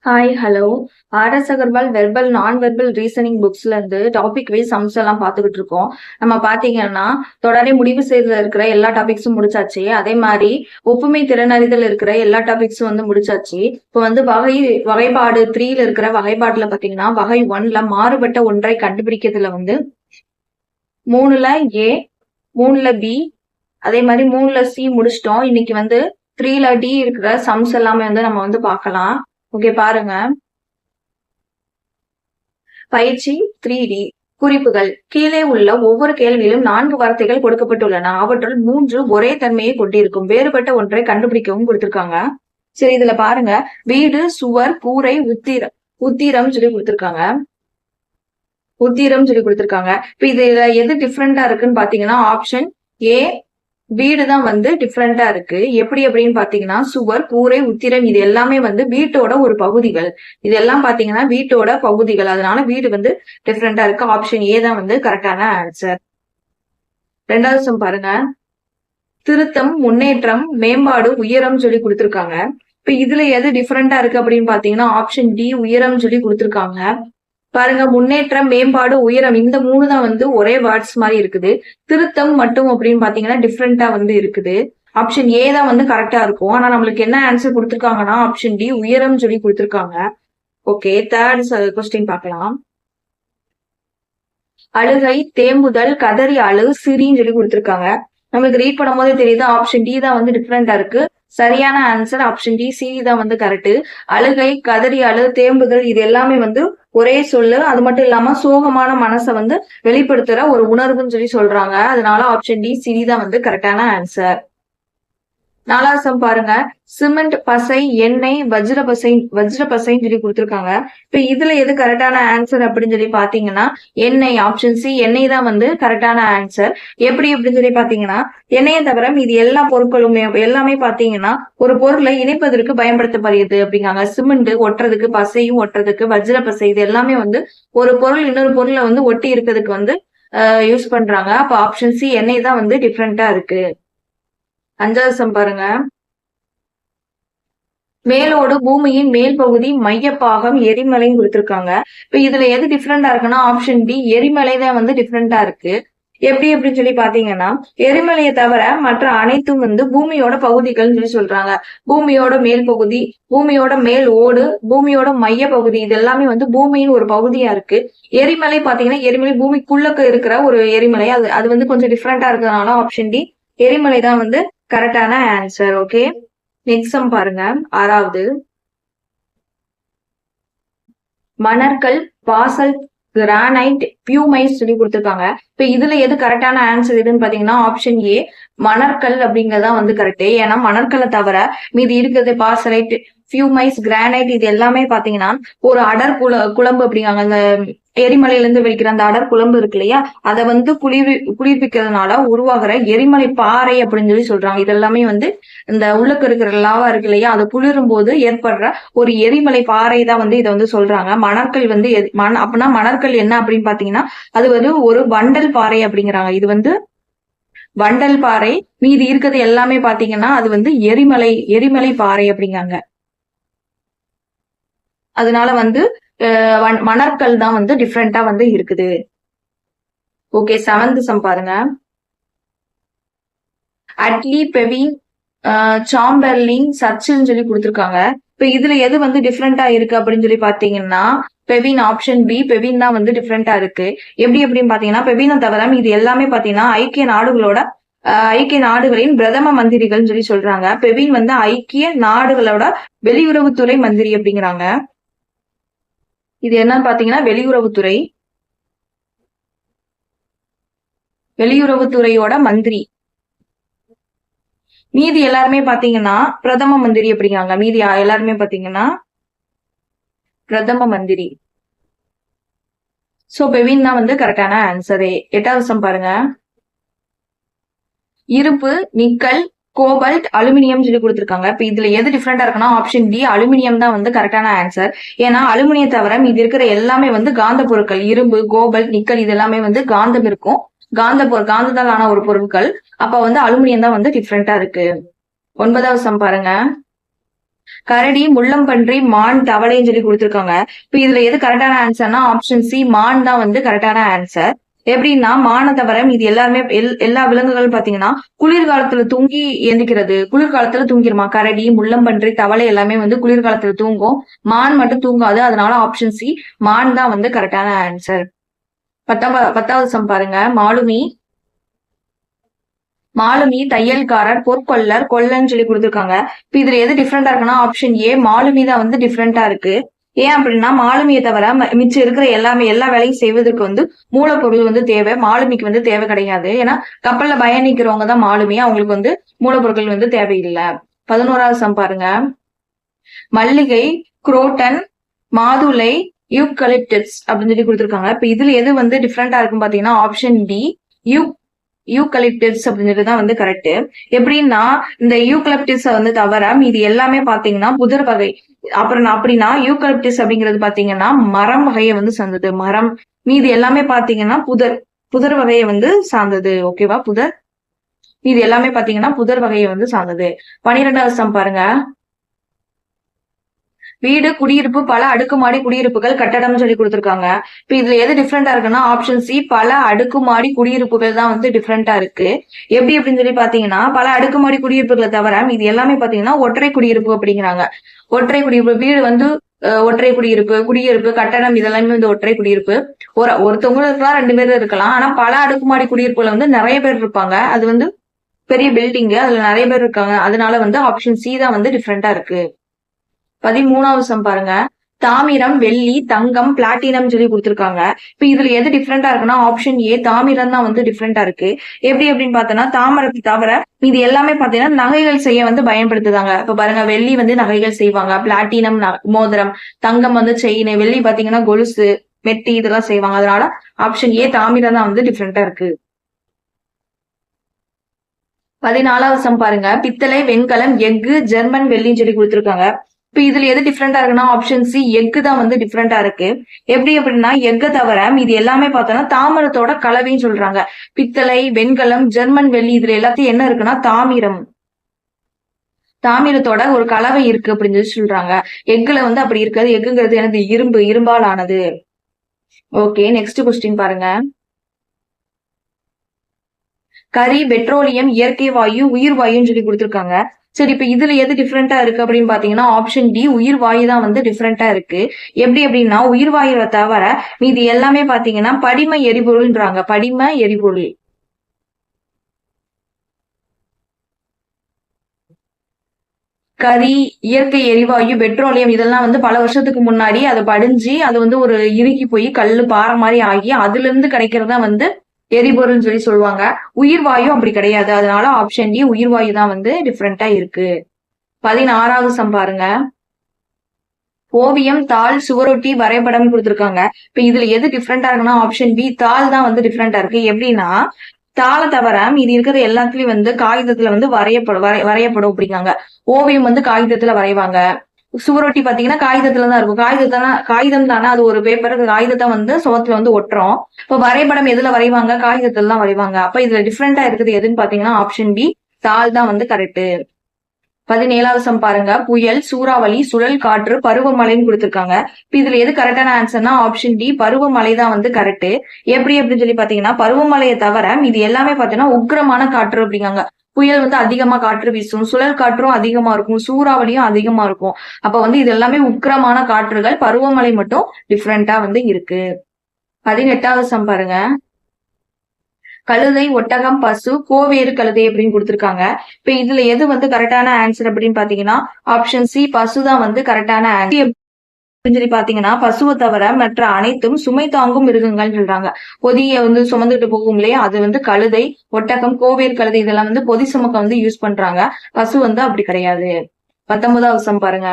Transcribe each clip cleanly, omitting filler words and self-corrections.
Hi hello. RS Agarwal verbal நான் verbal reasoning புக்ஸ்ல இருந்து டாபிக் வைஸ் சம்ஸ் எல்லாம் பார்த்துக்கிட்டு இருக்கோம். நம்ம பாத்தீங்கன்னா தொடரை முடிவு செய்தல இருக்கிற எல்லா டாபிக்ஸும் முடிச்சாச்சு. அதே மாதிரி ஒப்புமை திறனறிதல் இருக்கிற எல்லா டாபிக்ஸும் வந்து முடிச்சாச்சு. இப்போ வந்து வகைப்பாடு 3ல இருக்கிற வகைப்பாடுல பாத்தீங்கன்னா வகை 1ல மாறுபட்ட ஒன்றை கண்டுபிடிக்கிறதுல வந்து 3ல ஏ, 3ல பி, அதே மாதிரி 3ல சி முடிச்சிட்டோம். இன்னைக்கு வந்து 3ல டி இருக்கிற சம்ஸ் எல்லாமே வந்து நம்ம வந்து பார்க்கலாம். ஓகே பாருங்க. பயிற்சி 3டி குறிப்புகள். கீழே உள்ள ஒவ்வொரு கேள்வியிலும் 4 வார்த்தைகள் கொடுக்கப்பட்டுள்ளன. அவற்றுள் 3 ஒரே தன்மையை கொண்டிருக்கும். வேறுபட்ட ஒன்றை கண்டுபிடிக்கவும் கொடுத்திருக்காங்க. சரி, இதுல பாருங்க. வீடு, சுவர், கூரை, உத்திரம் சொல்லி கொடுத்திருக்காங்க. இப்ப இதுல எது டிஃப்ரெண்டா இருக்குன்னு பாத்தீங்கன்னா ஆப்ஷன் ஏ வீடு தான் வந்து டிஃப்ரெண்டா இருக்கு. எப்படி அப்படின்னு பாத்தீங்கன்னா சுவர், கூரை, உத்திரம் இது எல்லாமே வந்து வீட்டோட ஒரு பகுதிகள். இதெல்லாம் பாத்தீங்கன்னா வீட்டோட பகுதிகள். அதனால வீடு வந்து டிஃப்ரெண்டா இருக்கு. ஆப்ஷன் ஏ தான் வந்து கரெக்டான ஆன்சர். 2வது சம் பாருங்க. திருத்தம், முன்னேற்றம், மேம்பாடு, உயரம் சொல்லி கொடுத்திருக்காங்க. இப்ப இதுல எது டிஃப்ரெண்டா இருக்கு அப்படின்னு பாத்தீங்கன்னா ஆப்ஷன் டி உயரம் சொல்லி கொடுத்திருக்காங்க. பாருங்க, முன்னேற்றம், மேம்பாடு, உயரம் இந்த 3 தான் வந்து ஒரே வேர்ட்ஸ் மாதிரி இருக்குது. திருத்தம் மட்டும் அப்படின்னு பாத்தீங்கன்னா டிஃப்ரெண்டா வந்து இருக்குது. ஆப்ஷன் ஏ தான் வந்து கரெக்டா இருக்கும். ஆனா நம்மளுக்கு என்ன ஆன்சர் கொடுத்திருக்காங்கன்னா ஆப்ஷன் டி உயரம் சொல்லி கொடுத்திருக்காங்க. ஓகே, 3rd கொஸ்டின் பார்க்கலாம். அழுகை, தேம்புதல், கதறி அழு, சிரின்னு சொல்லி கொடுத்திருக்காங்க. நம்மளுக்கு ரீட் பண்ணும் போதே தெரியுது ஆப்ஷன் டி தான் வந்து டிஃப்ரெண்டா இருக்கு. சரியான ஆன்சர் ஆப்ஷன் டி, சி தான் வந்து கரெக்ட். அழுகை, கதறி அழு, தேம்புதல் இது எல்லாமே வந்து ஒரே சொல்லு. அது மட்டும் இல்லாம சோகமான மனசை வந்து வெளிப்படுத்துற ஒரு உணர்வுன்னு சொல்லி சொல்றாங்க. அதனால ஆப்ஷன் டி, சி தான் வந்து கரெக்டான ஆன்சர். 4வது சம் பாருங்க. சிமெண்ட், பசை, எண்ணெய், வஜ்ர பசைன்னு சொல்லி கொடுத்திருக்காங்க. இப்ப இதுல எது கரெக்டான ஆன்சர் அப்படின்னு சொல்லி பாத்தீங்கன்னா எண்ணெய். ஆப்ஷன் சி எண்ணெய் தான் வந்து கரெக்டான ஆன்சர். எப்படி அப்படின்னு சொல்லி பாத்தீங்கன்னா எண்ணெயை தவிர இது எல்லா பொருட்களுமே எல்லாமே பாத்தீங்கன்னா ஒரு பொருளை இணைப்பதற்கு பயன்படுத்தப்படுகிறது அப்படிங்காங்க. சிமெண்ட் ஒட்டுறதுக்கு, பசையும் ஒட்டுறதுக்கு, வஜ்ர பசை இது எல்லாமே வந்து ஒரு பொருள் இன்னொரு பொருளை வந்து ஒட்டி இருக்கிறதுக்கு வந்து யூஸ் பண்றாங்க. அப்ப ஆப்ஷன் சி எண்ணெய் தான் வந்து டிஃப்ரெண்டா இருக்கு. 5வது சம் பாருங்க. மேலோடு பூமியின் மேல் பகுதி, மையப்பாகம், எரிமலைன்னு கொடுத்திருக்காங்க. இப்ப இதுல எது டிஃப்ரெண்டா இருக்குன்னா ஆப்ஷன் டி எரிமலை தான் வந்து டிஃப்ரெண்டா இருக்கு. எப்படி அப்படின்னு சொல்லி பாத்தீங்கன்னா எரிமலையை தவிர மற்ற அனைத்தும் வந்து பூமியோட பகுதிகள்னு சொல்லி சொல்றாங்க. பூமியோட மேல் பகுதி, பூமியோட மேல் ஓடு, பூமியோட மைய பகுதி இது எல்லாமே வந்து பூமியின் ஒரு பகுதியா இருக்கு. எரிமலை பாத்தீங்கன்னா எரிமலை பூமிக்குள்ள இருக்கிற ஒரு எரிமலை. அது வந்து கொஞ்சம் டிஃப்ரெண்டா இருக்கிறதுனால ஆப்ஷன் டி எரிமலை தான் வந்து கரெக்டான ஆன்சர். ஓகே, நெக்ஸ்ட் சம் பாருங்க. 6வது. மணற்கல், பாசல்ட், கிரானைட், பியூமைஸ் சொல்லி கொடுத்திருக்காங்க. இப்ப இதுல எது கரெக்டான ஆன்சர் எதுன்னு பாத்தீங்கன்னா ஆப்ஷன் ஏ மணற்கல் அப்படிங்கறதான் வந்து கரெக்ட். ஏன்னா மணற்கல்லை தவிர மீதி இருக்கிறது பாசலைட், பியூமைஸ், கிரானைட் இது எல்லாமே பாத்தீங்கன்னா ஒரு அடர் குழம்பு அப்படிங்காங்க. அந்த எரிமலையில இருந்து வெடிக்கிற அந்த அடர் குழம்பு இருக்கு இல்லையா, அதை வந்து குளிர்விக்கிறதுனால உருவாகிற எரிமலை பாறை அப்படின்னு சொல்லி சொல்றாங்க. இதெல்லாமே வந்து இந்த உள்ளுக்கு இருக்கிற லாவா இருக்கு இல்லையா, அதை குளிரும் போது ஏற்படுற ஒரு எரிமலை பாறை தான் வந்து இதை வந்து சொல்றாங்க. மணற்கல் வந்து அப்படின்னா மணற்கல் என்ன அப்படின்னு பாத்தீங்கன்னா அது வந்து ஒரு வண்டல் பாறை அப்படிங்கிறாங்க. இது வந்து வண்டல் பாறை. மீதி இருக்கிறது எல்லாமே பாத்தீங்கன்னா அது வந்து எரிமலை பாறை அப்படிங்காங்க. அதனால வந்து மணற்கல் தான் வந்து டிஃப்ரெண்டா வந்து இருக்குது. ஓகே, 7th சம் பாருங்க. அட்லி, பெவின், சாம்பர்லின், சர்ச்சில்னு சொல்லி கொடுத்திருக்காங்க. இப்ப இதுல எது வந்து டிஃப்ரெண்டா இருக்கு அப்படின்னு சொல்லி பாத்தீங்கன்னா பெவின். ஆப்ஷன் பி பெவின் தான் வந்து டிஃப்ரெண்டா இருக்கு. எப்படி அப்படின்னு பாத்தீங்கன்னா பெவினை தவிர இது எல்லாமே பாத்தீங்கன்னா ஐக்கிய நாடுகளின் பிரதம மந்திரிகள் சொல்லி சொல்றாங்க. பெவின் வந்து ஐக்கிய நாடுகளோட வெளியுறவுத்துறை மந்திரி அப்படிங்கிறாங்க. இது என்னன்னு பாத்தீங்கன்னா வெளியுறவுத்துறையோட மந்திரி. மீதி எல்லாருமே பாத்தீங்கன்னா பிரதம மந்திரி அப்படிங்கிறாங்க. மீதி எல்லாருமே பாத்தீங்கன்னா பிரதம மந்திரி. சோ பெவின் தான் வந்து கரெக்டான ஆன்சரே. 8வது சம் பாருங்க. இரும்பு, நிக்கல், கோபல்ட், அலுமினியம் சொல்லி கொடுத்திருக்காங்க. இப்ப இதுல எது டிஃப்ரெண்டா இருக்குன்னா ஆப்ஷன் டி அலுமினியம் தான் வந்து கரெக்டான ஆன்சர். ஏன்னா அலுமினியம் தவிர இது இருக்கிற எல்லாமே வந்து காந்த பொருட்கள். இரும்பு, கோபல்ட், நிக்கல் இது எல்லாமே வந்து காந்தம் இருக்கும். காந்தத்தால் ஆன ஒரு பொருட்கள். அப்ப வந்து அலுமினியம் தான் வந்து டிஃப்ரெண்டா இருக்கு. 9வது சம் பாருங்க. கரடி, முள்ளம்பன்றி, மான், தவளைன்னு சொல்லி கொடுத்திருக்காங்க. இப்ப இதுல எது கரெக்டான ஆன்சர்னா ஆப்ஷன் சி மான் தான் வந்து கரெக்டான ஆன்சர். எப்படின்னா மான தவிர இது எல்லாருமே எல்லா விலங்குகளும் பாத்தீங்கன்னா குளிர்காலத்துல தூங்கி எந்திக்கிறது. குளிர்காலத்துல தூங்கிருமா. கரடி, முள்ளம்பன்றி, தவளை எல்லாமே வந்து குளிர்காலத்துல தூங்கும். மான் மட்டும் தூங்காது. அதனால ஆப்ஷன் சி மான் தான் வந்து கரெக்டான ஆன்சர். 10வது சம் பாருங்க. மாலுமி, தையல்காரர், பொற்கொல்லர், கொல்லன்னு சொல்லி கொடுத்திருக்காங்க. இப்ப இதுல எது டிஃப்ரெண்டா இருக்குன்னா ஆப்ஷன் ஏ மாலுமி தான் வந்து டிஃப்ரெண்டா இருக்கு. ஏன் அப்படின்னா மாலுமியை தவிர மிச்சம் இருக்கிற எல்லா வேலையும் செய்வதற்கு வந்து மூலப்பொருள் வந்து தேவை. மாலுமிக்கு வந்து தேவை கிடையாது. ஏன்னா கப்பல்ல பயணிக்கிறவங்க தான் மாலுமி. அவங்களுக்கு வந்து மூலப்பொருட்கள் வந்து தேவையில்லை. 11வது சம் பாருங்க. மல்லிகை, குரோட்டன், மாதுளை, யூக்கலிப்டஸ் அப்படின்னு சொல்லி கொடுத்திருக்காங்க. இப்ப இதுல எது வந்து டிஃப்ரெண்டா இருக்குன்னு பாத்தீங்கன்னா ஆப்ஷன் டி யூக்கலிப்டஸ் அப்படின்றதுதான் வந்து கரெக்ட். எப்படின்னா இந்த யூக்கலிப்டஸ் வந்து தவிர இது எல்லாமே பாத்தீங்கன்னா புதர் வகை. அப்புறம் அப்படின்னா யூக்கலிப்டஸ் அப்படிங்கிறது பாத்தீங்கன்னா மரம் வகையை வந்து சார்ந்தது. மரம். மீது எல்லாமே பாத்தீங்கன்னா புதர் வகையை வந்து சார்ந்தது. ஓகேவா. இது எல்லாமே பாத்தீங்கன்னா புதர் வகையை வந்து சார்ந்தது. 12வது சம் பாருங்க. வீடு, குடியிருப்பு, பல அடுக்குமாடி குடியிருப்புகள், கட்டடம் சொல்லி கொடுத்திருக்காங்க. இப்ப இதுல எது டிஃப்ரெண்டா இருக்குன்னா ஆப்ஷன் சி பல அடுக்குமாடி குடியிருப்புகள் தான் வந்து டிஃப்ரெண்டா இருக்கு. எப்படி அப்படின்னு சொல்லி பாத்தீங்கன்னா பல அடுக்குமாடி குடியிருப்புகளை தவிர இது எல்லாமே பாத்தீங்கன்னா ஒற்றை குடியிருப்பு அப்படிங்கிறாங்க. ஒற்றை குடியிருப்பு வீடு வந்து ஒற்றை குடியிருப்பு, கட்டடம் இதெல்லாமே வந்து ஒற்றை குடியிருப்பு. ஒருத்தவங்களும் இருக்கலாம், 2 பேரும் இருக்கலாம். ஆனா பல அடுக்குமாடி குடியிருப்புல வந்து நிறைய பேர் இருப்பாங்க. அது வந்து பெரிய பில்டிங், அதுல நிறைய பேர் இருக்காங்க. அதனால வந்து ஆப்ஷன் சி தான் வந்து டிஃப்ரெண்டா இருக்கு. 13வது சம் பாருங்க. தாமிரம், வெள்ளி, தங்கம், பிளாட்டினம் சொல்லி கொடுத்திருக்காங்க. இப்ப இதுல எது டிஃப்ரெண்டா இருக்குன்னா ஆப்ஷன் ஏ தாமிரம் தான் வந்து டிஃப்ரெண்டா இருக்கு. எப்படி அப்படின்னு பார்த்தோம்னா தாமிரத்தை தவிர இது எல்லாமே பாத்தீங்கன்னா நகைகள் செய்ய வந்து பயன்படுத்துதாங்க. இப்ப பாருங்க வெள்ளி வந்து நகைகள் செய்வாங்க, பிளாட்டினம் மோதிரம், தங்கம் வந்து செயின், வெள்ளி பாத்தீங்கன்னா கொலுசு, மெட்டி இதெல்லாம் செய்வாங்க. அதனால ஆப்ஷன் ஏ தாமிரம் தான் வந்து டிஃப்ரெண்டா இருக்கு. 14வது சம் பாருங்க. பித்தளை, வெண்கலம், எஃகு, ஜெர்மன் வெள்ளின்னு சொல்லி கொடுத்திருக்காங்க. இப்ப இதுல எது டிஃப்ரெண்டா இருக்குன்னா ஆப்ஷன் சி எஃகு தான் வந்து டிஃப்ரெண்டா இருக்கு. எப்படி அப்படின்னா எஃகு தவிர இது எல்லாமே பார்த்தோம்னா தாமிரத்தோட கலவைன்னு சொல்றாங்க. பித்தளை, வெண்கலம், ஜெர்மன் வெள்ளி இதுல எல்லாத்தையும் என்ன இருக்குன்னா தாமிரத்தோட ஒரு கலவை இருக்கு அப்படின்னு சொல்லி சொல்றாங்க. எஃகுல வந்து அப்படி இருக்காது. எஃகுங்கிறது எனக்கு இரும்பால் ஆனது. ஓகே. நெக்ஸ்ட் கொஸ்டின் பாருங்க. கரி, பெட்ரோலியம், இயற்கை வாயு, உயிர் வாயுன்னு சொல்லி கொடுத்திருக்காங்க. சரி, இப்ப இதுல எது டிஃப்ரெண்டா இருக்கு அப்படின்னு பாத்தீங்கன்னா ஆப்ஷன் டி உயிர் வாயு தான் வந்து டிஃப்ரெண்டா இருக்கு. எப்படி அப்படின்னா உயிர் வாயுவை தவிர மீது எல்லாமே பாத்தீங்கன்னா படிம எரிபொருள்ன்றாங்க. படிம எரிபொருள். கரி, இயற்கை எரிவாயு, பெட்ரோலியம் இதெல்லாம் வந்து பல வருஷத்துக்கு முன்னாடி அதை படிஞ்சு அது வந்து ஒரு இறுகி போய் கல்லு பாறை மாதிரி ஆகி அதுல இருந்து கிடைக்கிறதா வந்து எரிபொருள்னு சொல்லி சொல்லுவாங்க. உயிர் வாயு அப்படி கிடையாது. அதனால ஆப்ஷன் டி உயிர் வாயு தான் வந்து டிஃப்ரெண்டா இருக்கு. 16வது சம் பாருங்க. ஓவியம், தாள், சுவரொட்டி, வரைபடம் கொடுத்திருக்காங்க. இப்ப இதுல எது டிஃப்ரெண்டா இருக்குன்னா ஆப்ஷன் பி தாள் தான் வந்து டிஃப்ரெண்டா இருக்கு. எப்படின்னா தாளை தவிர இது இருக்கிற எல்லாத்துலயும் வந்து காகிதத்துல வந்து வரையப்படும் அப்படிங்காங்க. ஓவியம் வந்து காகிதத்துல வரைவாங்க. சுவரொட்டி பாத்தீங்கன்னா காகிதத்துல தான் இருக்கும். காகிதம் தானே, அது ஒரு பேப்பர். காகிதத்தை வந்து சுவத்துல வந்து ஒட்டுறோம். இப்ப வரைபடம் எதுல வரைவாங்க? காகிதத்துல தான் வரைவாங்க. அப்ப இதுல டிஃப்ரெண்டா இருக்குது எதுன்னு பாத்தீங்கன்னா ஆப்ஷன் பி தாள் தான் வந்து கரெக்ட். 17வது சம் பாருங்க. புயல், சூறாவளி, சுழல் காற்று, பருவமழைன்னு கொடுத்திருக்காங்க. இப்ப இதுல எது கரெக்டான ஆன்சர்னா ஆப்ஷன் டி பருவமழை தான் வந்து கரெக்ட். எப்படி அப்படின்னு சொல்லி பாத்தீங்கன்னா பருவமழையை தவிர இது எல்லாமே பாத்தீங்கன்னா உக்கிரமான காற்று அப்படிங்காங்க. புயல் வந்து அதிகமா காற்று வீசும், சுழல் காற்றும் அதிகமா இருக்கும், சூறாவளியும் அதிகமா இருக்கும். அப்ப வந்து இது எல்லாமே உக்கிரமான காற்றுகள். பருவமழை மட்டும் டிஃப்ரெண்டா வந்து இருக்கு. 18வது சம் பாருங்க. கழுதை, ஒட்டகம், பசு, கோவேறு கழுதை அப்படின்னு கொடுத்திருக்காங்க. இப்ப இதுல எது வந்து கரெக்டான ஆன்சர் அப்படின்னு பாத்தீங்கன்னா ஆப்ஷன் சி பசு தான் வந்து கரெக்டான ஆன்சர். சொல்லி பாத்தீங்கன்னா பசுவை தவிர மற்ற அனைத்தும் சுமை தாங்கும் மிருகங்கள் சொல்றாங்க. பொதிய வந்து சுமந்துட்டு போகும் இல்லையா, அது வந்து கழுதை, ஒட்டகம், கோவேறு கழுதை இதெல்லாம் வந்து பொதி சுமக்க வந்து யூஸ் பண்றாங்க. பசு வந்து அப்படி கிடையாது. 19வது சம் பாருங்க.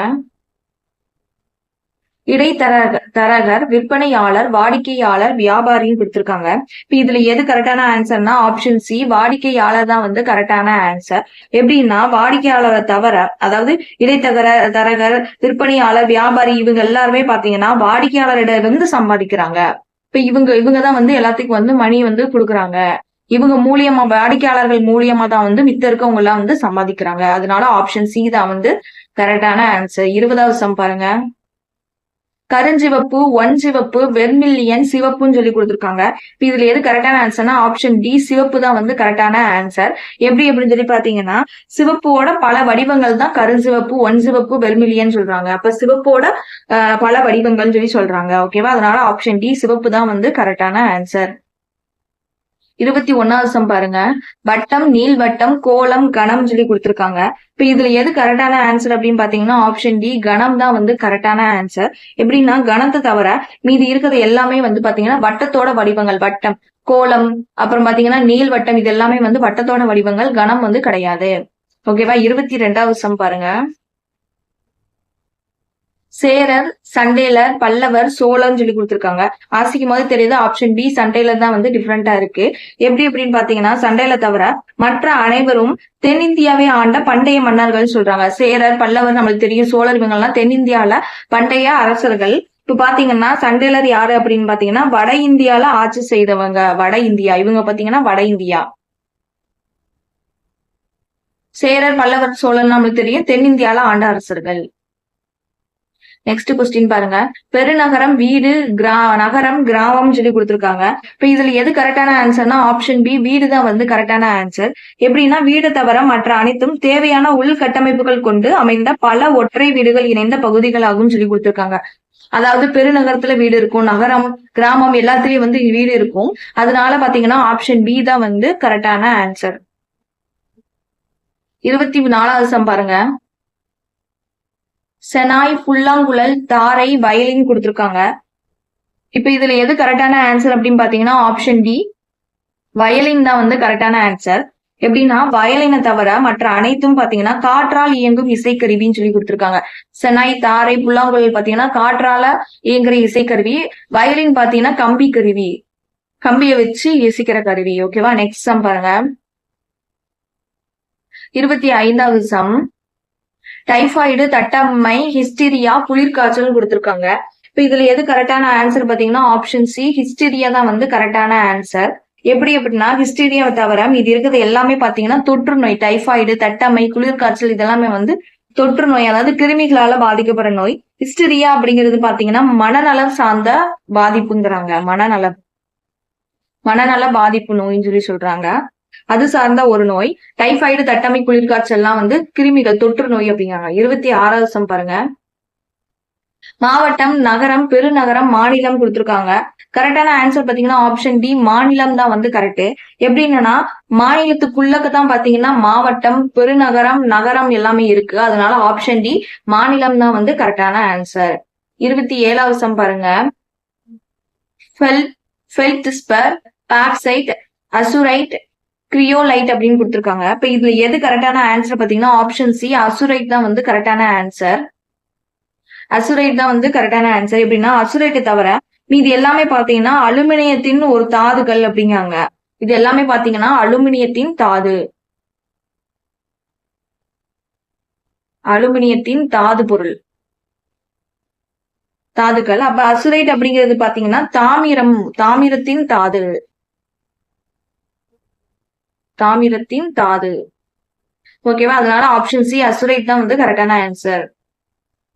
இடைத்தரகர், விற்பனையாளர், வாடிக்கையாளர், வியாபாரின்னு கொடுத்திருக்காங்க. இப்ப இதுல எது கரெக்டான ஆன்சர்னா ஆப்ஷன் சி வாடிக்கையாளர் தான் வந்து கரெக்டான ஆன்சர். எப்படின்னா வாடிக்கையாளரை தவிர அதாவது இடைத்தரகர், விற்பனையாளர், வியாபாரி இவங்க எல்லாருமே பாத்தீங்கன்னா வாடிக்கையாளரிடம் இருந்து சம்பாதிக்கிறாங்க. இப்ப இவங்கதான் வந்து எல்லாத்துக்கும் வந்து மணி வந்து கொடுக்குறாங்க. இவங்க மூலியமா வாடிக்கையாளர்கள் மூலியமா தான் வந்து மித்த இருக்கவங்க எல்லாம் வந்து சம்பாதிக்கிறாங்க. அதனால ஆப்ஷன் சி தான் வந்து கரெக்டான ஆன்சர். 20வது சம் பாருங்க. கருஞ்சிவப்பு, ஒன்சிவப்பு, வெர்மில்லியன், சிவப்புன்னு சொல்லி கொடுத்துருக்காங்க. இப்ப இதுல எது கரெக்டான ஆன்சர்னா ஆப்ஷன் டி சிவப்பு தான் வந்து கரெக்டான ஆன்சர். எப்படி அப்படின்னு சொல்லி பாத்தீங்கன்னா, சிவப்போட பல வடிவங்கள் தான் கருஞ்சிவப்பு, ஒன்சிவப்பு, வெர்மில்லியன் சொல்றாங்க. அப்ப சிவப்போட பல வடிவங்கள் சொல்லி சொல்றாங்க. ஓகேவா? அதனால ஆப்ஷன் டி சிவப்பு தான் வந்து கரெக்டான ஆன்சர். 21வது சம் பாருங்க. வட்டம், நீள்வட்டம், கோலம், கணம் சொல்லி கொடுத்திருக்காங்க. இப்ப இதுல எது கரெக்டான ஆன்சர் அப்படின்னு பாத்தீங்கன்னா ஆப்ஷன் டி கணம் தான் வந்து கரெக்டான ஆன்சர். எப்படின்னா கணத்தை தவிர மீதி இருக்கிறது எல்லாமே வந்து பாத்தீங்கன்னா வட்டத்தோட வடிவங்கள். வட்டம், கோலம், அப்புறம் பாத்தீங்கன்னா நீள்வட்டம், இது எல்லாமே வந்து வட்டத்தோட வடிவங்கள். கணம் வந்து கிடையாது. ஓகேவா? 22வது சம் பாருங்க. சேரர், சண்டேலர், பல்லவர், சோழர்னு சொல்லி கொடுத்திருக்காங்க. வாசிக்கும் போது தெரியுது ஆப்ஷன் பி சண்டேலர் தான் வந்து டிஃபரெண்டா இருக்கு. எப்படி அப்படின்னு பாத்தீங்கன்னா சண்டேல தவிர மற்ற அனைவரும் தென்னிந்தியாவை ஆண்ட பண்டைய மன்னர்கள் சொல்றாங்க. சேரர், பல்லவர் நம்மளுக்கு தெரியும், சோழர், இவங்கெல்லாம் தென்னிந்தியால பண்டைய அரசர்கள். இப்ப பாத்தீங்கன்னா சண்டேலர் யாரு அப்படின்னு பாத்தீங்கன்னா வட இந்தியால ஆட்சி செய்தவங்க. வட இந்தியா, இவங்க பாத்தீங்கன்னா வட இந்தியா. சேரர், பல்லவர், சோழர் நம்மளுக்கு தெரியும் தென்னிந்தியால ஆண்ட அரசர்கள். நெக்ஸ்ட் கொஸ்டின் பாருங்க. பெருநகரம், வீடு, நகரம், கிராமம் சொல்லி கொடுத்திருக்காங்க. இப்ப இதுல எது கரெக்டான ஆன்சர்னா ஆப்ஷன் பி வீடு தான் வந்து கரெக்டான ஆன்சர். எப்படின்னா வீடு தவிர மற்ற அனைத்தும் தேவையான உள்கட்டமைப்புகள் கொண்டு அமைந்த பல ஒற்றை வீடுகள் இணைந்த பகுதிகளாகும் சொல்லி கொடுத்திருக்காங்க. அதாவது பெருநகரத்துல வீடு இருக்கும், நகரம், கிராமம் எல்லாத்துலயும் வந்து வீடு இருக்கும். அதனால பாத்தீங்கன்னா ஆப்ஷன் பி தான் வந்து கரெக்டான ஆன்சர். 24வது சம் பாருங்க. செனாய், புல்லாங்குழல், தாரை, வயலின் கொடுத்திருக்காங்க. இப்ப இதுல எது கரெக்டான ஆன்சர் அப்படின்னு பாத்தீங்கன்னா ஆப்ஷன் டி வயலின் தான் வந்து கரெக்டான ஆன்சர். எப்படின்னா வயலினை தவிர மற்ற அனைத்தும் பாத்தீங்கன்னா காற்றால் இயங்கும் இசைக்கருவின்னு சொல்லி கொடுத்திருக்காங்க. செனாய், தாரை, புல்லாங்குழல் பாத்தீங்கன்னா காற்றால இயங்குற இசைக்கருவி. வயலின் பாத்தீங்கன்னா கம்பி கருவி, கம்பியை வச்சு இசைக்கிற கருவி. ஓகேவா? நெக்ஸ்ட் சம் பாருங்க. 25வது சம். டைபாய்டு, தட்டம்மை, ஹிஸ்டீரியா, குளிர்காய்ச்சல் கொடுத்திருக்காங்க. இப்ப இதுல எது கரெக்டான ஆன்சர் பாத்தீங்கன்னா ஆப்ஷன் சி ஹிஸ்டீரியா தான் வந்து கரெக்டான ஆன்சர். எப்படி அப்படின்னா ஹிஸ்டீரியாவை தவிர இது இருக்கிறது எல்லாமே பாத்தீங்கன்னா தொற்று நோய். டைபாய்டு, தட்டம்மை, குளிர்காய்ச்சல் இதெல்லாமே வந்து தொற்று நோய், அதாவது கிருமிகளால பாதிக்கப்படுற நோய். ஹிஸ்டீரியா அப்படிங்கிறது பாத்தீங்கன்னா மனநலம் சார்ந்த பாதிப்புங்கிறாங்க. மனநல பாதிப்பு நோயின்னு சொல்லி சொல்றாங்க. அது சார்ந்த ஒரு நோய். டைபாய்டு, தட்டம்மை, குளிர்காய்ச்சல்லாம் வந்து கிருமிகள், தொற்று நோய் அப்படிங்கிறாங்க. 26வது சம் பாருங்க. மாவட்டம், நகரம், பெருநகரம், மாநிலம் கொடுத்திருக்காங்க. கரெக்டான ஆன்சர் பாத்தீங்கன்னா ஆப்ஷன் டி மாநிலம் தான் வந்து கரெக்ட். எப்படின்னா மாநிலத்துக்குள்ளக்கு தான் பாத்தீங்கன்னா மாவட்டம், பெருநகரம், நகரம் எல்லாமே இருக்கு. அதனால ஆப்ஷன் டி மாநிலம் தான் வந்து கரெக்டான ஆன்சர். 27வது சம் பாருங்க. ஃபெல்ட்ஸ்பர், பாக்சைட், அசுரைட், கிரியோலைட் அப்படின்னு கொடுத்திருக்காங்க. இப்ப இதுல எது கரெக்டான ஆன்சர் பாத்தீங்கன்னா ஆப்ஷன் சி அசுரைட் தான் வந்து கரெக்டான ஆன்சர். அசுரைட் தான் வந்து கரெக்டான ஆன்சர். எப்படின்னா அசுரைட்டை தவிர மீது எல்லாமே பாத்தீங்கன்னா அலுமினியத்தின் ஒரு தாதுகள் அப்படிங்காங்க. இது எல்லாமே பாத்தீங்கன்னா அலுமினியத்தின் தாது பொருள், தாதுக்கள். அப்ப அசுரைட் அப்படிங்கிறது பாத்தீங்கன்னா தாமிரத்தின் தாது. ஓகேவா? அதனால ஆப்ஷன் சி அசுரைட் தான் வந்து கரெக்டான ஆன்சர்.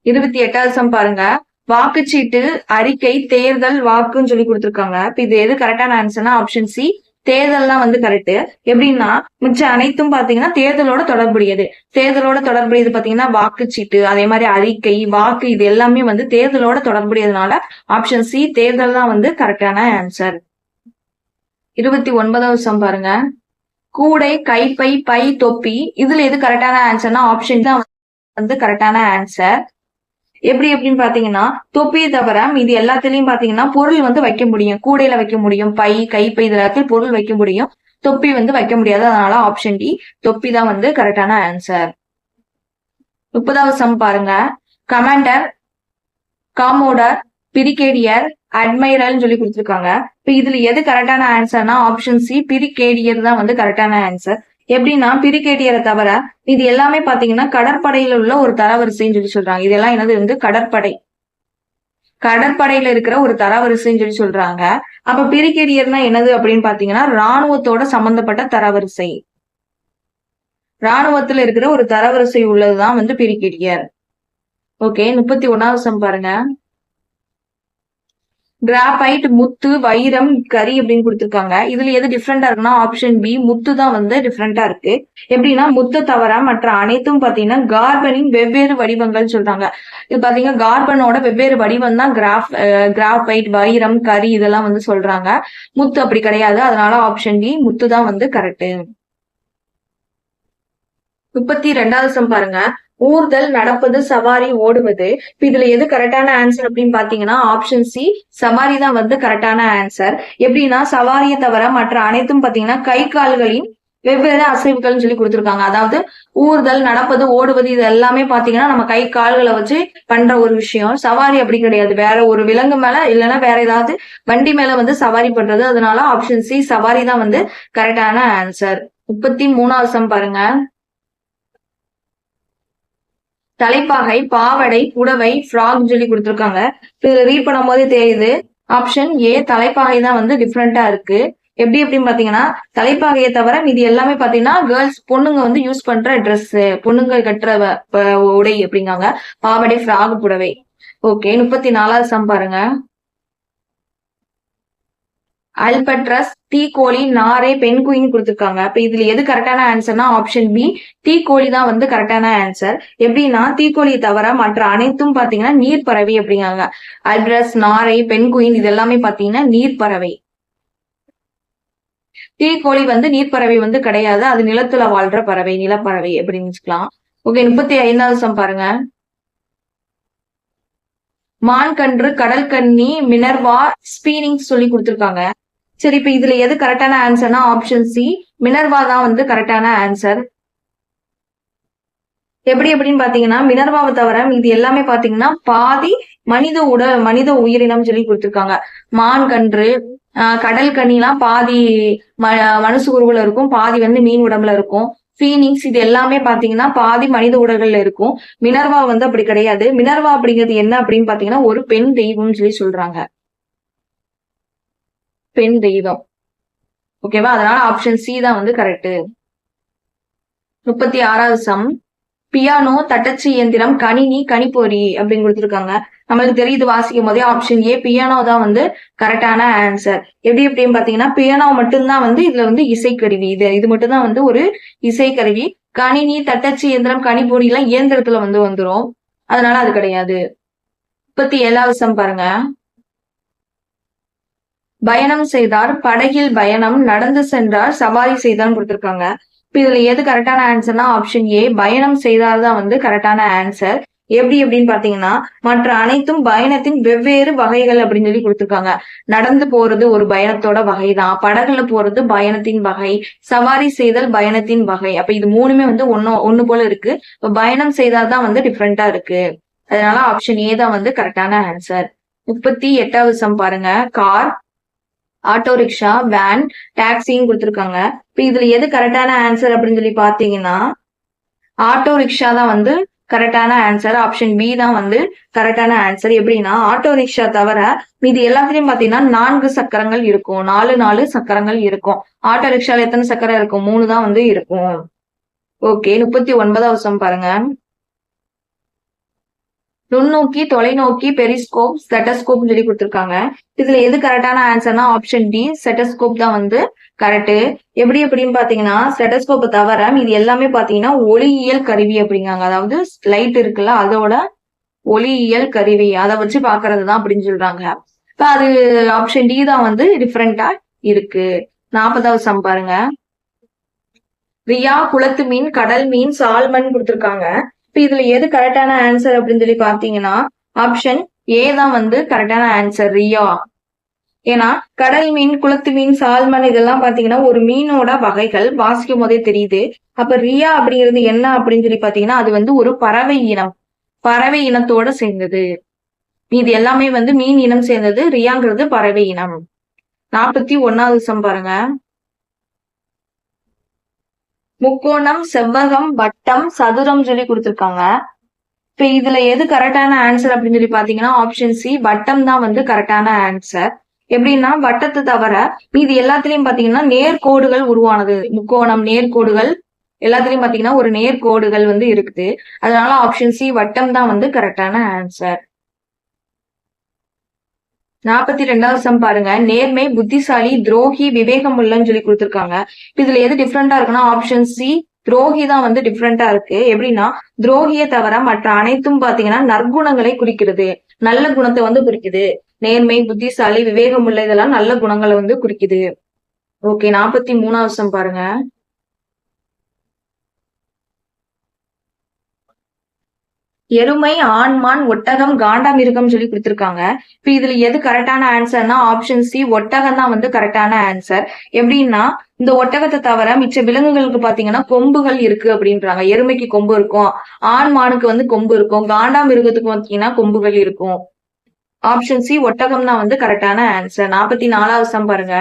28வது சம் பாருங்க. வாக்குச்சீட்டு, அறிக்கை, தேர்தல், வாக்குன்னு சொல்லி கொடுத்திருக்காங்க. இப்ப இது எது கரெக்டான ஆன்சர்னா ஆப்ஷன் சி தேர்தல் தான் வந்து கரெக்ட். எப்படின்னா மிச்ச அனைத்தும் பாத்தீங்கன்னா தேர்தலோட தொடர்புடையது பாத்தீங்கன்னா வாக்குச்சீட்டு, அதே மாதிரி அறிக்கை, வாக்கு, இது எல்லாமே வந்து தேர்தலோட தொடர்புடையதுனால ஆப்ஷன் சி தேர்தல் தான் வந்து கரெக்டான ஆன்சர். 29வது சம் பாருங்க. கூடை, கைப்பை, பை, தொப்பி, இதுல எது கரெக்டான ஆன்சர்னா ஆப்ஷன் தான் வந்து கரெக்டான ஆன்சர். எப்படின்னு பாத்தீங்கன்னா தொப்பியை தவிர இது எல்லாத்துலயும் பாத்தீங்கன்னா பொருள் வந்து வைக்க முடியும். கூடையில வைக்க முடியும், பை, கைப்பை இதுல எல்லாத்தையும் பொருள் வைக்க முடியும். தொப்பி வந்து வைக்க முடியாது. அதனால ஆப்ஷன் டி தொப்பி தான் வந்து கரெக்டான ஆன்சர். 30வது சம் பாருங்க. கமாண்டர், காமோடர், பிரிகேடியர், அட்மைரல் சொல்லி கொடுத்திருக்காங்க. இப்ப இதுல எது கரெக்டான ஆன்சர்னா ஆப்ஷன் சி பிரிகேடியர் தான் வந்து கரெக்டான ஆன்சர். எப்படின்னா பிரிகேடியரை தவிர இது எல்லாமே பாத்தீங்கன்னா கடற்படையில உள்ள ஒரு தரவரிசைன்னு சொல்லி சொல்றாங்க. இதெல்லாம் என்னது வந்து கடற்படையில இருக்கிற ஒரு தரவரிசைன்னு சொல்லி சொல்றாங்க. அப்ப பிரிகேடியர்னா என்னது அப்படின்னு பாத்தீங்கன்னா ராணுவத்தோட சம்பந்தப்பட்ட தரவரிசை. ராணுவத்துல இருக்கிற ஒரு தரவரிசை உள்ளதுதான் வந்து பிரிகேடியர். ஓகே, 31வது சம் பாருங்க. கிராபைட், முத்து, வைரம், கரி அப்படின்னு கொடுத்திருக்காங்க. இதுல எது டிஃப்ரெண்டா இருக்குன்னா ஆப்ஷன் பி, முத்து தான் வந்து டிஃப்ரெண்டா இருக்கு. எப்படின்னா முத்து தவிர மற்ற அனைத்தும் பாத்தீங்கன்னா கார்பனின் வெவ்வேறு வடிவங்கள் சொல்றாங்க. இது பாத்தீங்கன்னா கார்பனோட வெவ்வேறு வடிவம் தான் கிராபைட், வைரம், கரி இதெல்லாம் வந்து சொல்றாங்க. முத்து அப்படி கிடையாது. அதனால ஆப்ஷன் டி முத்து தான் வந்து கரெக்ட். 32வது சம் பாருங்க. ஊர்தல், நடப்பது, சவாரி, ஓடுவது. இப்ப இதுல எது கரெக்டான ஆன்சர் அப்படின்னு பாத்தீங்கன்னா ஆப்ஷன் சி, சவாரி தான் வந்து கரெக்டான ஆன்சர். எப்படின்னா சவாரியை தவிர மற்ற அனைத்தும் பாத்தீங்கன்னா கை கால்களின் வெவ்வேறு அசைவுகள்னு சொல்லி கொடுத்திருக்காங்க. அதாவது ஊர்தல், நடப்பது, ஓடுவது இது எல்லாமே பாத்தீங்கன்னா நம்ம கை கால்களை வச்சு பண்ற ஒரு விஷயம். சவாரி அப்படி கிடையாது. வேற ஒரு விலங்கு மேல இல்லைன்னா வேற ஏதாவது வண்டி மேல வந்து சவாரி பண்றது. அதனால ஆப்ஷன் சி, சவாரி தான் வந்து கரெக்டான ஆன்சர். 33வது சம் பாருங்க. தலைப்பாகை, பாவடை, புடவை, ஃப்ராக் சொல்லி கொடுத்துருக்காங்க. இதுல ரீட் பண்ணும் போதே தெரியுது ஆப்ஷன் ஏ தலைப்பாகை தான் வந்து டிஃப்ரெண்டா இருக்கு. எப்படி அப்படின்னு பாத்தீங்கன்னா தலைப்பாகையை தவிர இது எல்லாமே பாத்தீங்கன்னா கேர்ள்ஸ் பொண்ணுங்க வந்து யூஸ் பண்ற ட்ரெஸ், பொண்ணுங்க கட்டுற உடை அப்படிங்காங்க. பாவடை, ஃப்ராக், புடவை. ஓகே, 34வது சம் பாருங்க. அல்பட்ரஸ், தீக்கோழி, நாரை, பென்குயின் கொடுத்திருக்காங்க. அப்ப இதுல எது கரெக்டான ஆன்சர்னா ஆப்ஷன் பி, தீக்கோழி தான் வந்து கரெக்டான ஆன்சர். எப்படின்னா தீக்கோழியை தவிர மற்ற அனைத்தும் பாத்தீங்கன்னா நீர்ப்பறவை அப்படிங்காங்க. அல்பட்ரஸ், நாரை, பென்குயின் இது எல்லாமே பாத்தீங்கன்னா நீர்ப்பறவை. தீக்கோழி வந்து நீர்ப்பறவை வந்து கிடையாது. அது நிலத்துல வாழ்ற பறவை, நிலப்பறவை அப்படின்னு வச்சுக்கலாம். ஓகே, 35வது சம் பாருங்க. மான்கன்று, கடல் கன்னி, மினர்வா, ஸ்பீனிங் சொல்லி கொடுத்திருக்காங்க. சரி, இப்ப இதுல எது கரெக்டான ஆன்சர்னா ஆப்ஷன் சி, மினர்வா தான் வந்து கரெக்டான ஆன்சர். எப்படி அப்படின்னு பாத்தீங்கன்னா மினர்வாவை தவிர இது எல்லாமே பாத்தீங்கன்னா பாதி மனித உயிரினம் சொல்லி கொடுத்திருக்காங்க. மான் கன்று, கடல் கன்னிலாம் பாதி மனுஷ உருவுல இருக்கும், பாதி வந்து மீன் உடம்புல இருக்கும். பீனிக்ஸ் இது எல்லாமே பாத்தீங்கன்னா பாதி மனித உடல்கள்ல இருக்கும். மினர்வா வந்து அப்படி கிடையாது. மினர்வா அப்படிங்கிறது என்ன அப்படின்னு பாத்தீங்கன்னா ஒரு பெண் தெய்வம்னு சொல்லி சொல்றாங்க. பெண் தெய்வம். ஓகேவா, அதனால ஆப்ஷன் சி தான் வந்து கரெக்ட். 36வது சம். பியானோ, தட்டச்சு இயந்திரம், கணினி, கணிப்பொறி அப்படின்னு கொடுத்திருக்காங்க. நம்மளுக்கு தெரியுது வாசிக்கும் போதே ஆப்ஷன் ஏ பியானோ தான் வந்து கரெக்டான ஆன்சர். எப்படி பாத்தீங்கன்னா பியானோ மட்டும்தான் வந்து இதுல வந்து இசைக்கருவி. இது மட்டும்தான் வந்து ஒரு இசைக்கருவி. கணினி, தட்டச்சு இயந்திரம், கணிப்பொறி எல்லாம் இயந்திரத்துல வந்து வந்துரும். அதனால அது கிடையாது. 37வது சம் பாருங்க. பயணம் செய்தார், படகில் பயணம், நடந்து சென்றார், சவாரி செய்தார் கொடுத்திருக்காங்க. இப்ப இதுல எது கரெக்டான ஆன்சர்னா ஆப்ஷன் ஏ, பயணம் செய்தார் தான் வந்து கரெக்டான ஆன்சர். எப்படின்னு பாத்தீங்கன்னா மற்ற அனைத்தும் பயணத்தின் வெவ்வேறு வகைகள் அப்படின்னு சொல்லி கொடுத்திருக்காங்க. நடந்து போறது ஒரு பயணத்தோட வகைதான், படகுல போறது பயணத்தின் வகை, சவாரி செய்தல் பயணத்தின் வகை. அப்ப இது மூணுமே வந்து ஒண்ணு போல இருக்கு. இப்ப பயணம் செய்தால் வந்து டிஃப்ரெண்டா இருக்கு. அதனால ஆப்ஷன் ஏ தான் வந்து கரெக்டான ஆன்சர். 38வது சம் பாருங்க. கார், ஆட்டோ ரிக்ஷா, வேன், டாக்ஸின்னு கொடுத்திருக்காங்க. இப்ப இதுல எது கரெக்டான ஆன்சர் அப்படின்னு சொல்லி பாத்தீங்கன்னா ஆட்டோ ரிக்ஷா தான் வந்து கரெக்டான ஆன்சர். ஆப்ஷன் பி தான் வந்து கரெக்டான ஆன்சர். எப்படின்னா ஆட்டோ ரிக்ஷா தவிர மீது எல்லாத்துலயும் பாத்தீங்கன்னா 4 சக்கரங்கள் இருக்கும், 4 சக்கரங்கள் இருக்கும். ஆட்டோ ரிக்ஷால எத்தனை சக்கரம் இருக்கும்? 3 தான் வந்து இருக்கும். ஓகே, 39வது சம் பாருங்க. நுண்ணோக்கி, தொலைநோக்கி, பெரிஸ்கோப், ஸ்டெட்டஸ்கோப் சொல்லி கொடுத்திருக்காங்க. இதுல எது கரெக்டான ஆன்சர்னா ஆப்ஷன் டி, ஸ்டெட்டஸ்கோப் தான் வந்து கரெக்ட். எப்படின்னு பாத்தீங்கன்னா ஸ்டெட்டஸ்கோப்பை தவிர இது எல்லாமே பாத்தீங்கன்னா ஒளியியல் கருவி அப்படிங்காங்க. அதாவது லைட் இருக்குல்ல அதோட ஒளியியல் கருவி, அதை வச்சு பாக்குறதுதான் அப்படின்னு சொல்றாங்க. இப்ப அது ஆப்ஷன் டி தான் வந்து டிஃபரெண்டா இருக்கு. 40வது சம் பாருங்க. ரியா, குளத்து மீன், கடல் மீன், சால்மன் கொடுத்திருக்காங்க. இப்ப இதுல எது கரெக்டான ஆன்சர் அப்படின்னு சொல்லி பாத்தீங்கன்னா ஆப்ஷன் ஏ தான் வந்து கரெக்டான ஆன்சர், ரியா. ஏன்னா கடல் மீன், குளத்து மீன், சால்மன் இதெல்லாம் பாத்தீங்கன்னா ஒரு மீனோட வகைகள், வாசிக்கும் போதே தெரியுது. அப்ப ரியா அப்படிங்கிறது என்ன அப்படின்னு சொல்லி பாத்தீங்கன்னா அது வந்து ஒரு பறவை இனம், பறவை இனத்தோட சேர்ந்தது. இது எல்லாமே வந்து மீன் இனம் சேர்ந்தது, ரியாங்கிறது பறவை இனம். 41வது சம் பாருங்க. முக்கோணம், செவ்வகம், வட்டம், சதுரம் சொல்லி கொடுத்திருக்காங்க. இப்ப இதுல எது கரெக்டான ஆன்சர் அப்படின்னு சொல்லி பாத்தீங்கன்னா ஆப்ஷன் சி, வட்டம் தான் வந்து கரெக்டான ஆன்சர். எப்படின்னா வட்டத்தை தவிர மீது எல்லாத்துலயும் பாத்தீங்கன்னா நேர்கோடுகள் உருவானது. முக்கோணம் நேர்கோடுகள், எல்லாத்துலயும் பாத்தீங்கன்னா ஒரு நேர்கோடுகள் வந்து இருக்குது. அதனால ஆப்ஷன் சி வட்டம் தான் வந்து கரெக்டான ஆன்சர். 42வது சம் பாருங்க. நேர்மை, புத்திசாலி, துரோகி, விவேகம் உள்ளன்னு சொல்லி கொடுத்திருக்காங்க. இதுல எது டிஃபரெண்டா இருக்குன்னா ஆப்ஷன் சி துரோகி தான் வந்து டிஃபரெண்டா இருக்கு. எப்படின்னா துரோகியை தவிர மற்ற அனைத்தும் பாத்தீங்கன்னா நற்குணங்களை குறிக்கிறது, நல்ல குணத்தை வந்து குறிக்குது. நேர்மை, புத்திசாலி, விவேகம் உள்ள இதெல்லாம் நல்ல குணங்களை வந்து குறிக்குது. ஓகே, 43வது சம் பாருங்க. எருமை, ஆண்மான், ஒட்டகம், காண்டாமிருகம் சொல்லி கொடுத்திருக்காங்க. இப்ப இதுல எது கரெக்டான ஆன்சர்னா ஆப்ஷன் சி ஒட்டகம் தான் வந்து கரெக்டான ஆன்சர். எப்படின்னா இந்த ஒட்டகத்தை தவிர மிச்ச விலங்குகளுக்கு பாத்தீங்கன்னா கொம்புகள் இருக்கு அப்படின்றாங்க. எருமைக்கு கொம்பு இருக்கும், ஆண்மானுக்கு வந்து கொம்பு இருக்கும், காண்டாமிருகத்துக்கு பாத்தீங்கன்னா கொம்புகள் இருக்கும். ஆப்ஷன் சி ஒட்டகம் தான் வந்து கரெக்டான ஆன்சர். 44வது சம் பாருங்க.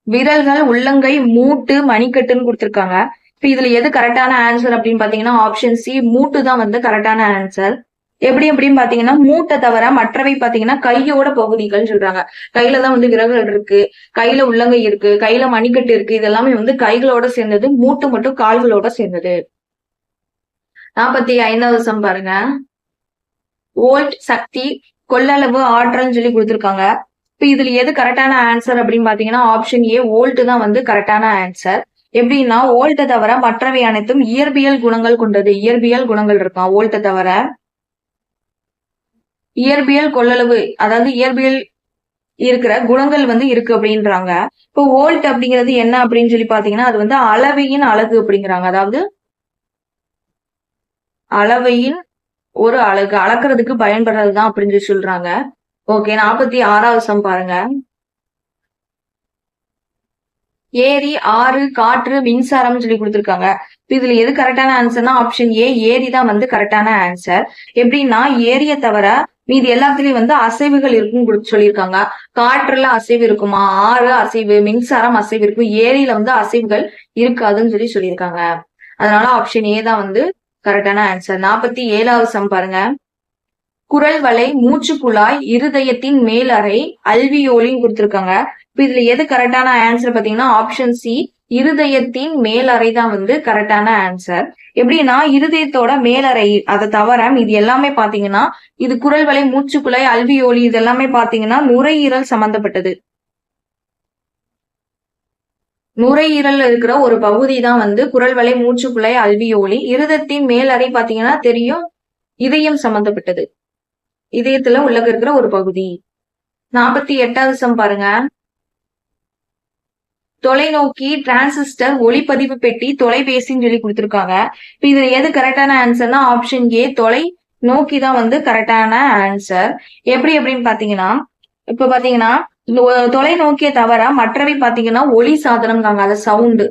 விரல்கள், உள்ளங்கை, மூட்டு, மணிக்கட்டுன்னு கொடுத்திருக்காங்க. இப்ப இதுல எது கரெக்டான ஆன்சர் அப்படின்னு பாத்தீங்கன்னா ஆப்ஷன் சி மூட்டு தான் வந்து கரெக்டான ஆன்சர். எப்படி அப்படின்னு பாத்தீங்கன்னா மூட்டை தவிர மற்றவை பாத்தீங்கன்னா கையோட பகுதிகள் சொல்றாங்க. கையில தான் வந்து விரல்கள் இருக்கு, கையில உள்ளங்கை இருக்கு, கையில மணிக்கட்டு இருக்கு. இது எல்லாமே வந்து கைகளோட சேர்ந்தது, மூட்டு மட்டும் கால்களோட சேர்ந்தது. 45வது சம் பாருங்க. வோல்ட் சக்தி, கொள்ளளவு, ஆற்றல்னு சொல்லி கொடுத்திருக்காங்க. இப்ப இதுல எது கரெக்டான ஆன்சர் அப்படின்னு பாத்தீங்கன்னா ஆப்ஷன் ஏ வோல்ட் தான் வந்து கரெக்டான ஆன்சர். எப்படின்னா வோல்ட்டை தவிர மற்றவை அனைத்தும் இயற்பியல் குணங்கள் கொண்டது. இயற்பியல் குணங்கள் இருக்கான் வோல்ட்டை தவிர. இயற்பியல் கொள்ளளவு, அதாவது இயற்பியல் இருக்கிற குணங்கள் வந்து இருக்கு அப்படின்றாங்க. இப்போ வோல்ட் அப்படிங்கிறது என்ன அப்படின்னு சொல்லி பாத்தீங்கன்னா அது வந்து அளவையின் அலகு அப்படிங்கிறாங்க. அதாவது அளவையின் ஒரு அலகு, அளக்குறதுக்கு பயன்படுறதுதான் அப்படின்னு சொல்லி சொல்றாங்க. ஓகே, 46வது சம் பாருங்க. ஏரி, ஆறு, காற்று, மின்சாரம் சொல்லி கொடுத்திருக்காங்க. இதுல எது கரெக்டான ஆன்சர்னா ஆப்ஷன் ஏ ஏரி தான் வந்து கரெக்டான ஆன்சர். எப்படின்னா ஏரியை தவிர மீதி எல்லாத்துலயும் வந்து அசைவுகள் இருக்குன்னு சொல்லியிருக்காங்க. காற்றுல அசைவு இருக்குமா, ஆறு அசைவு, மின்சாரம் அசைவு இருக்கும், ஏரியில வந்து அசைவுகள் இருக்காதுன்னு சொல்லி சொல்லியிருக்காங்க. அதனால ஆப்ஷன் ஏ தான் வந்து கரெக்டான ஆன்சர். 47வது சம் பாருங்க. குரல் வலை, மூச்சு குழாய், இருதயத்தின் மேல் அறை, அல்வியோலின்னு கொடுத்திருக்காங்க. இப்ப இதுல எது கரெக்டான ஆன்சர் பாத்தீங்கன்னா ஆப்ஷன் சி இருதயத்தின் மேலறை தான் வந்து கரெக்டான ஆன்சர். எப்படின்னா இருதயத்தோட மேலறை அதை தவிர இது எல்லாமே பாத்தீங்கன்னா இது குரல் வலை, மூச்சுக்குழாய், அல்வியோலி இது எல்லாமே பாத்தீங்கன்னா நுரையீரல் சம்பந்தப்பட்டது. நுரையீரல் இருக்கிற ஒரு பகுதி தான் வந்து குரல் வலை, மூச்சுக்குழாய், அல்வியோலி. இருதயத்தின் மேலறை பாத்தீங்கன்னா தெரியும், இதயம் சம்பந்தப்பட்டது, இதயத்துல உள்ள இருக்கிற ஒரு பகுதி. 48வது சம் பாருங்க. தொலைநோக்கி, டிரான்சிஸ்டர், ஒளிப்பதிவு பெட்டி, தொலைபேசின்னு சொல்லி கொடுத்திருக்காங்க. இப்ப இதுல எது கரெக்டான ஆன்சர்னா ஆப்ஷன் ஏ தொலை நோக்கி தான் வந்து கரெக்டான ஆன்சர். எப்படி அப்படின்னு பாத்தீங்கன்னா இப்ப பாத்தீங்கன்னா தொலைநோக்கியை தவிர மற்றவை பாத்தீங்கன்னா ஒளி சாதனம் தாங்க, அது சவுண்டு.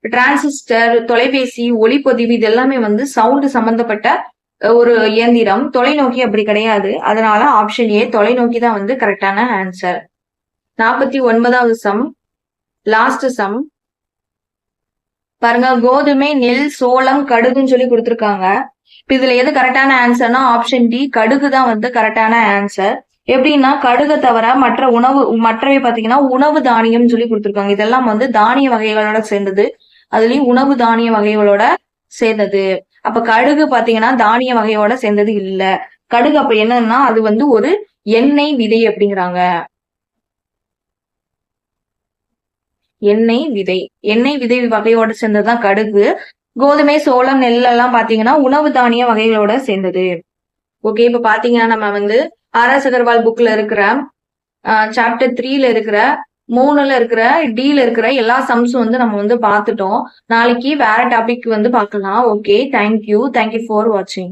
டிரான்சிஸ்டர், தொலைபேசி, ஒளிப்பதிவு இது எல்லாமே வந்து சவுண்டு சம்பந்தப்பட்ட ஒரு இயந்திரம். தொலைநோக்கி அப்படி கிடையாது. அதனால ஆப்ஷன் ஏ தொலைநோக்கி தான் வந்து கரெக்டான ஆன்சர். 49வது சம், லாஸ்ட் சம் பாருங்க. கோதுமை, நெல், சோளம், கடுகுன்னு சொல்லி கொடுத்திருக்காங்க. இதுல எது கரெக்டான ஆன்சர்னா ஆப்ஷன் டி கடுகு தான் வந்து கரெக்டான ஆன்சர். எப்படின்னா கடுகை தவிர மற்றவை பாத்தீங்கன்னா உணவு தானியம் சொல்லி கொடுத்திருக்காங்க. இதெல்லாம் வந்து தானிய வகைகளோட சேர்ந்தது, அதுலயும் உணவு தானிய வகைகளோட சேர்ந்தது. அப்ப கடுகு பாத்தீங்கன்னா தானிய வகையோட சேர்ந்தது இல்ல. கடுகு அப்ப என்னன்னா அது வந்து ஒரு எண்ணெய் விதை அப்படிங்கிறாங்க. எண்ணெய் விதை வகையோட சேர்ந்ததுதான் கடுகு. கோதுமை, சோளம், நெல் எல்லாம் பாத்தீங்கன்னா உணவு தானிய வகைகளோட சேர்ந்தது. ஓகே, இப்ப பாத்தீங்கன்னா நம்ம வந்து ஆர்.எஸ். அகர்வால் புக்ல இருக்கிற சாப்டர் 3ல இருக்கிற 3ல இருக்கிற டில இருக்கிற எல்லா சம்ஸும் வந்து நம்ம வந்து பாத்துட்டோம். நாளைக்கு வேற டாபிக் வந்து பார்க்கலாம். ஓகே, தேங்க்யூ ஃபார் வாட்சிங்.